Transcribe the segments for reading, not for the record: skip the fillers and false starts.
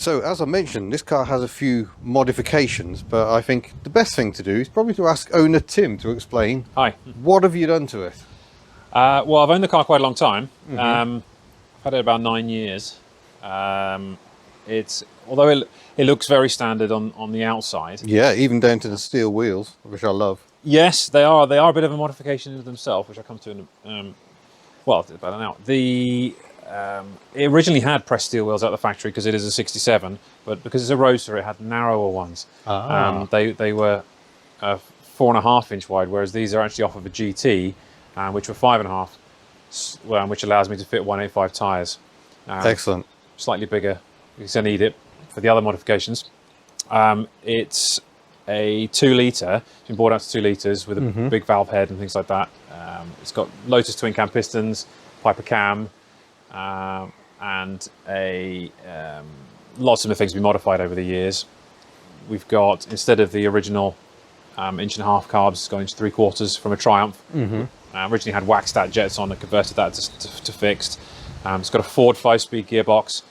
So, as I mentioned, this car has a few modifications, but I think the best thing to do is probably to ask owner Tim to explain. Hi. What have you done to it? Well, I've owned the car quite a long time. I've had it about 9 years. Although it looks very standard on the outside. Yeah, even down to the steel wheels, which I love. Yes, they are. They are a bit of a modification in themselves, which I'll come to in well, about an hour. It originally had pressed steel wheels at the factory because it is a 67, but because it's a roadster, it had narrower ones. They were 4.5 inch wide, whereas these are actually off of a GT, which were 5.5, which allows me to fit 185 tyres. Excellent. Slightly bigger because I need it for the other modifications. It's a 2 litre. It's been brought out to 2 litres with a big valve head and things like that. It's got Lotus twin cam pistons, Piper cam, and lots of the things have been modified over the years. We've got, instead of the original 1.5 inch carbs, it's gone into 3/4 from a Triumph. Originally had Waxstat jets on and converted that to fixed. It's got a Ford 5-speed gearbox,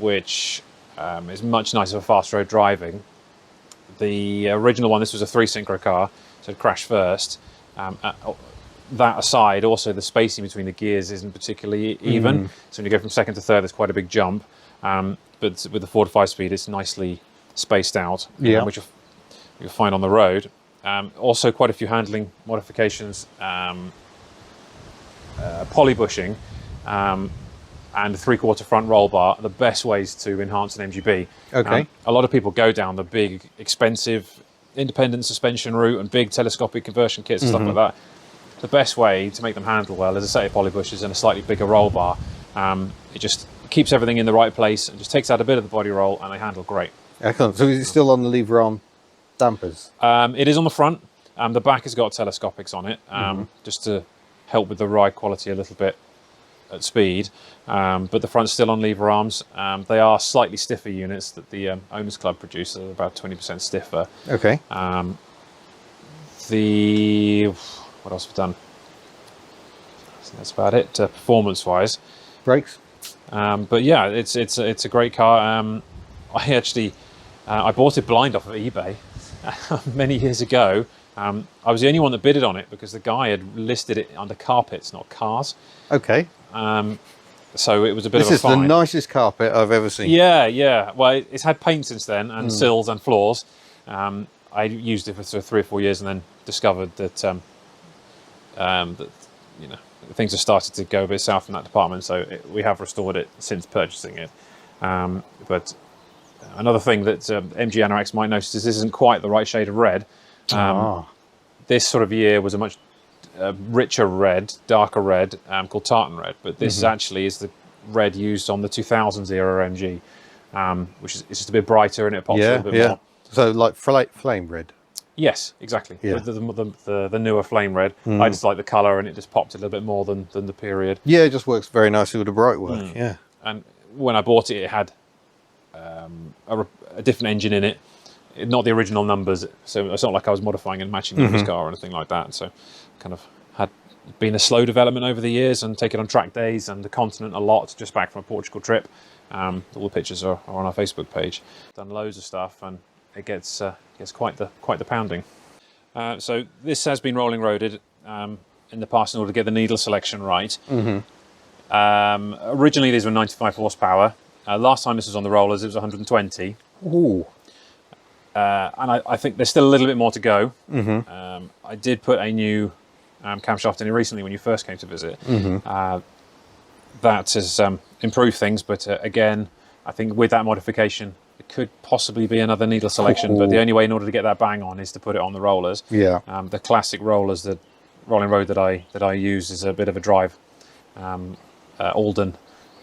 which is much nicer for fast road driving. The original one, this was a 3-synchro car, so it crashed first. That aside, also the spacing between the gears isn't particularly even. So when you go from second to third, there's quite a big jump. But with the Ford 5-speed, it's nicely spaced out, which you'll find on the road. Also quite a few handling modifications, poly bushing, and a 3/4 front roll bar are the best ways to enhance an MGB. Okay. A lot of people go down the big, expensive independent suspension route and big telescopic conversion kits and stuff like that. The best way to make them handle well is a set of poly bushes and a slightly bigger roll bar. It just keeps everything in the right place and just takes out a bit of the body roll, and they handle great. Excellent. So is it still on the lever arm dampers? It is on the front. The back has got telescopics on it, just to help with the ride quality a little bit at speed. But the front's still on lever arms. They are slightly stiffer units that the Owners Club produce. They're about 20% stiffer. Okay. What else have we done? I think that's about it, performance-wise. Brakes? But yeah, it's a great car. I actually I bought it blind off of eBay many years ago. I was the only one that bidded on it because the guy had listed it under carpets, not cars. Okay. So it was a bit of a This is find. the nicest carpet I've ever seen. Yeah, yeah. Well, it's had paint since then, and sills and floors. I used it for sort of 3 or 4 years, and then discovered that that things have started to go a bit south in that department. So we have restored it since purchasing it. But another thing that MG Anorex might notice is this isn't quite the right shade of red. This sort of year was a much richer red, darker red, called tartan red. But this actually is the red used on the 2000s era MG, which is it's just a bit brighter and it pops a little bit more. So like flame red. Yes, exactly. Yeah. The newer flame red. I just like the colour, and it just popped a little bit more than the period. Yeah, it just works very nicely with the bright work. Yeah. And when I bought it, it had a different engine in it, not the original numbers. So it's not like I was modifying and matching the car or anything like that. So kind of had been a slow development over the years, and taken on track days and the continent a lot. Just back from a Portugal trip. All the pictures are on our Facebook page. Done loads of stuff, and it gets quite the pounding. So this has been rolling roaded in the past in order to get the needle selection right. Originally these were 95 horsepower. Last time this was on the rollers, it was 120. Ooh. And I think there's still a little bit more to go. I did put a new camshaft in it recently when you first came to visit. That has improved things, but again, I think with that modification, it could possibly be another needle selection, but the only way in order to get that bang on is to put it on the rollers. Yeah. The classic rollers, that rolling road that I use, is a bit of a drive. Alden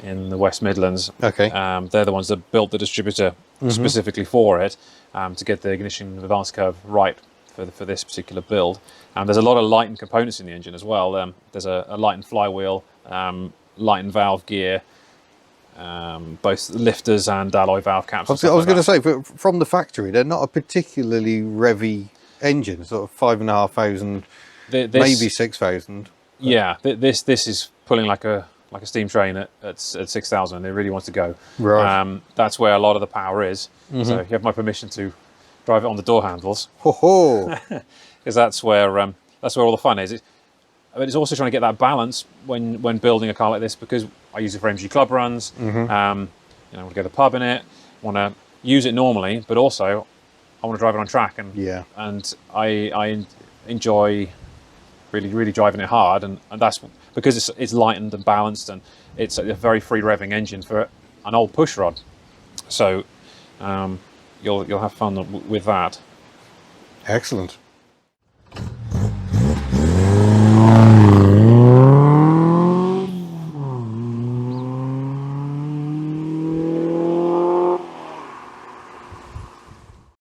in the West Midlands. Okay. They're the ones that built the distributor specifically for it, to get the ignition advance curve right for this particular build. There's a lot of lightened components in the engine as well. There's a lightened flywheel, lightened valve gear, both lifters and alloy valve caps. I was going to say, from the factory, they're not a particularly revvy engine, sort of 5,500, maybe 6,000. Yeah, this is pulling like a like a steam train at 6,000 and it really wants to go. Right. That's where a lot of the power is. So you have my permission to drive it on the door handles, Ho ho! because that's where all the fun is. But it's also trying to get that balance when building a car like this, because I use it for MG club runs. You know, I want to go to the pub in it, want to use it normally, but also I want to drive it on track, and Yeah. and I enjoy really driving it hard, and that's because it's lightened and balanced, and it's a very free revving engine for an old push rod. So you'll have fun with that. Excellent.